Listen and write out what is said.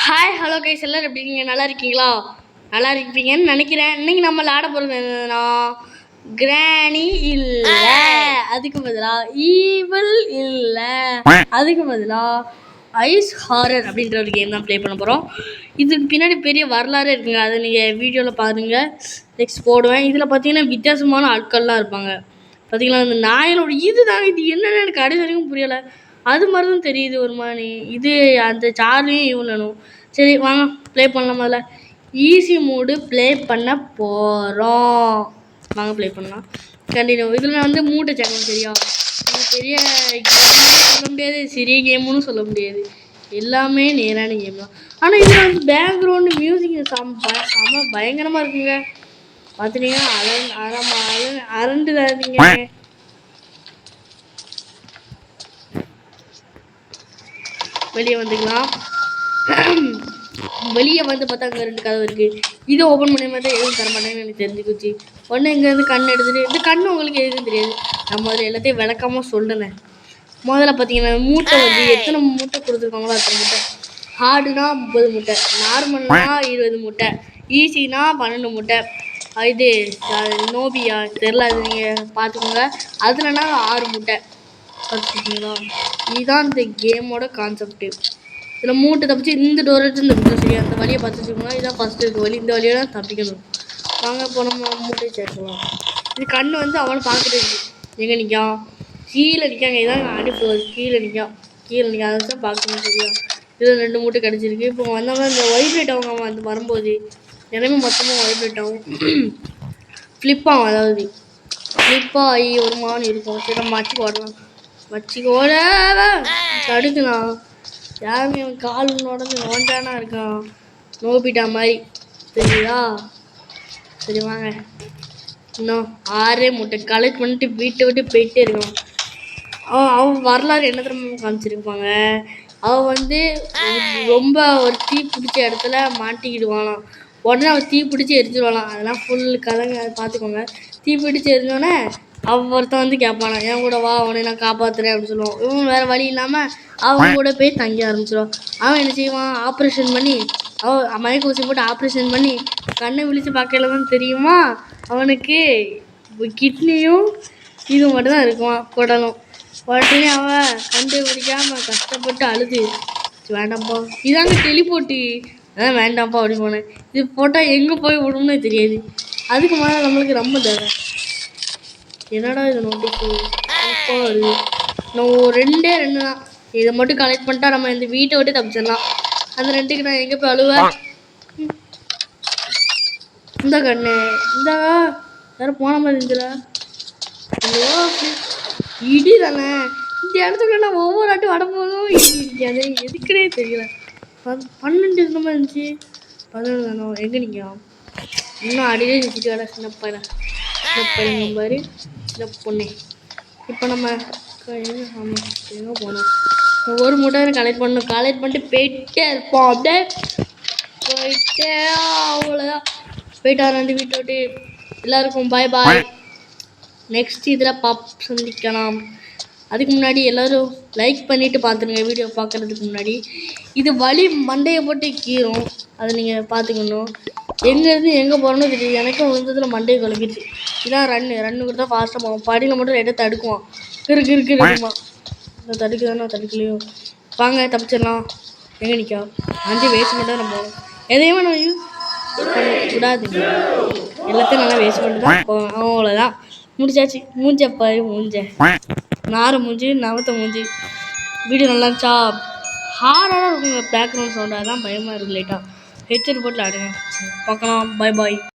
Hi hello guys, எல்லாரும் எப்படி இருக்கீங்க? நல்லா இருக்கீங்களா? நல்லா இருப்பீங்கன்னு நினைக்கிறேன். இன்னைக்கு நம்ம விளாட போகிறது என்னன்னா, கிராணி இல்லை, அதுக்கு பதிலாக ஈவில் இல்லை, அதுக்கு பதிலாக ஐஸ் ஹாரர் அப்படின்ற ஒரு கேம் தான் ப்ளே பண்ண போகிறோம். இதுக்கு பின்னாடி பெரிய வரலாறு இருக்குங்க, அதை நீங்கள் வீடியோவில் பாருங்கள், நெக்ஸ்ட் போடுவேன். இதில் பார்த்தீங்கன்னா வித்தியாசமான ஆட்கள்லாம் இருப்பாங்க. பார்த்தீங்களா, இந்த நாயலோட இதுதான், இது என்னென்னு எனக்கு கடைசி வரைக்கும் புரியலை. அது மாதிரி தான் தெரியுது ஒரு மாதிரி. இது அந்த சார்லையும் இவ்வளோ. சரி வாங்க ப்ளே பண்ணலாம். முதல்ல ஈஸி மோடு ப்ளே பண்ண போகிறோம். வாங்க ப்ளே பண்ணலாம். கண்டினியூ. இதில் வந்து மூட்டை சேனல் சரியா, இது பெரிய கேம்னு சொல்ல முடியாது, சிறிய கேம்னு சொல்ல முடியாது, எல்லாமே நேரான கேம் தான். ஆனால் இதில் வந்து பேக்ரவுண்டு மியூசிக் செம பயங்கரமாக இருக்குங்க. பார்த்துட்டீங்கன்னா அரண்டு தாதீங்க. வெளியே வந்துக்கலாம். வெளியே வந்து பார்த்தா அங்கே 2 கதவு இருக்குது. இதை ஓப்பன் பண்ணி பார்த்தா எதுவும் தர மாட்டேங்கன்னு எனக்கு தெரிஞ்சுக்குச்சு. உடனே இங்கேருந்து கண் எடுத்துகிட்டு, இந்த கண் உங்களுக்கு எதுவும் தெரியாது, நான் முதல்ல எல்லாத்தையும் விளக்காமல் சொல்லுனேன். முதல்ல பார்த்தீங்கன்னா மூட்டை வந்து எத்தனை மூட்டை கொடுத்துருக்காங்களோ அத்தனை மூட்டை. ஹார்டுனா 30 மூட்டை, நார்மல்னா 20 மூட்டை, ஈஸினா 12 மூட்டை, இது நோபியா தெரில, அது நீங்கள் பார்த்துக்கோங்க. அதுலனா 6 மூட்டை. பார்த்துக்கிட்டீங்களா? இதுதான் இந்த கேமோட கான்செப்ட்டு. இதில் மூட்டை தப்பிச்சு இந்த டோர் எடுத்து இந்த மூட்டை சரியா அந்த வழியை பார்த்து வச்சுக்கோங்க. இதுதான் ஃபஸ்ட்டு இருக்க வழி, இந்த வழியை தான் தப்பிக்கணும். வாங்க இப்போ நம்ம மூட்டையை சேர்க்கலாம். இது கண் வந்து அவனை பார்த்துட்டு இருக்கு. எங்கே நிற்கான்? கீழே நிற்காங்க. இதான் அனுப்பு கீழே நிற்கான். அதை தான் பார்க்கணும் சரியா. இதில் 2 மூட்டை கிடச்சிருக்கு. இப்போ வந்தவங்க இந்த வைப்ரேட் ஆகும், அவன் வந்து வரும்போது எல்லாமே மொத்தமாக வைப்ரேட் ஆகும், ஃப்ளிப் ஆகும். அதாவது ஃப்ளிப்பாக ஆகி ஒரு மாதிரி இருக்கும். சரி நம்ம மச்சு போடலாம். வச்சுக்கோட தடுக்கலாம். யாருமே அவன் கால் உடஞ்சு நோண்டானா இருக்கான், நோபிட்டா மாதிரி தெரியுதா? சரி வாங்க, இன்னும் 6 மூட்டை கலெக்ட் பண்ணிட்டு வீட்டை விட்டு போயிட்டே இருக்கான். அவன் வரலாறு என்ன தெரியுமா காமிச்சிருப்பாங்க. அவன் வந்து ரொம்ப ஒரு தீ பிடிச்ச இடத்துல மாட்டிக்கிடுவானாம். உடனே அவன் தீ பிடிச்சி எரிஞ்சிடுவானாம். அதெல்லாம் ஃபுல் கதைங்க, அதை பார்த்துக்கோங்க. தீ பிடிச்சி எரிஞ்சோடனே ஒருத்தன் வந்து கேட்பானா, என் கூட வா, அவனை நான் காப்பாற்றுறேன் அப்படின்னு சொல்லுவான். இவன் வேறு வழி இல்லாமல் அவன் கூட போய் தங்கி ஆரம்பிச்சிடுவான். அவன் என்ன செய்வான், ஆப்ரேஷன் பண்ணி, மயக்க ஊசி போட்டு ஆப்ரேஷன் பண்ணி கண்ணை விழித்து பார்க்கல தான் தெரியுமா அவனுக்கு கிட்னியும் இது மட்டும் தான் இருக்குவான், குடலும். உடனே அவன் கண்டுபிடிக்காமல் கஷ்டப்பட்டு அழுது, வேண்டாம்ப்பா இதாங்க டெலிபோர்ட்டு, அதான் வேண்டாம்ப்பா அப்படி போனேன். இது போட்டால் எங்கே போய் விடும்னே தெரியாது. அதுக்கு மேலே நம்மளுக்கு ரொம்ப தேவை. என்னடா இது நோட்டிஃபு வருது. நான் 2 தான். இதை மட்டும் கலெக்ட் பண்ணிட்டா நம்ம இந்த வீட்டை விட்டு தப்பிச்சிடலாம். அந்த 2க்கு நான் எங்கே போய் அழுவேன்? இந்த கண்ணு இந்த யாரும் போன மாதிரி இருந்துல. இடி தானே இந்த இடத்துக்குள்ள நான் ஒவ்வொரு ஆட்டும் வடம்போதும் இடி இருக்காது, எதுக்குன்னே தெரியல. 12 இந்த மாதிரி இருந்துச்சு. 11 தானோ? எங்கே நிற்கும்? இன்னும் அடியிலே நிற்கிட்டு வர சின்ன பையன் பாரு, சின்ன பொண்ணு. இப்போ நம்ம எங்கே போனோம்? ஒரு மூட்டை கலெக்ட் பண்ணணும். கலெக்ட் பண்ணிட்டு போயிட்டே இருப்போம். அப்படியே போயிட்டே அவ்வளோதான். போயிட்டு 2 வீட்டை விட்டு எல்லாருக்கும் பாய் பாய். நெக்ஸ்ட் இதில் சந்திக்கலாம். அதுக்கு முன்னாடி எல்லோரும் லைக் பண்ணிவிட்டு பார்த்துருங்க வீடியோ பார்க்குறதுக்கு முன்னாடி. இது வழி மண்டையை போட்டு கீறும், அதை நீங்கள் பார்த்துக்கணும். எங்கேருந்து எங்கே போகிறோன்னு தெரியும். எனக்கும் விழுந்ததில் மண்டையை குழப்பிடுச்சு. இதான் ரன்னு கொடுத்தா ஃபாஸ்ட்டாக போவோம். படியில் மட்டும் லைட்டாக தடுக்குவான், இருக்குமா. நான் தடுக்குதானே தடுக்கலையோ. வாங்க தப்பிச்சிடலாம். எங்கே நிற்கா? 5 வேஸ்ட் மட்டும் நம்ம போகணும். எதையுமே நம்ம யூஸ் பண்ணக்கூடாதுங்க, எல்லாத்தையும் நல்லா வேஸ்ட் பண்ணிட்டு தான் போவேன். அவ்வளோதான், முடிச்சாச்சு. மூஞ்சப்பாரு மூஞ்ச நார மூஞ்சி நவத்த மூஞ்சி. வீடியோ நல்லா இருந்துச்சா? ஹார்டாக இருக்குங்க பேக்ரவுண்ட் சவுண்டாக தான் பயமாக இருக்குது. லைட்டாக ஹெட்செட் போட்டு ஆடுங்க. பார்க்கலாம். பாய் பாய்.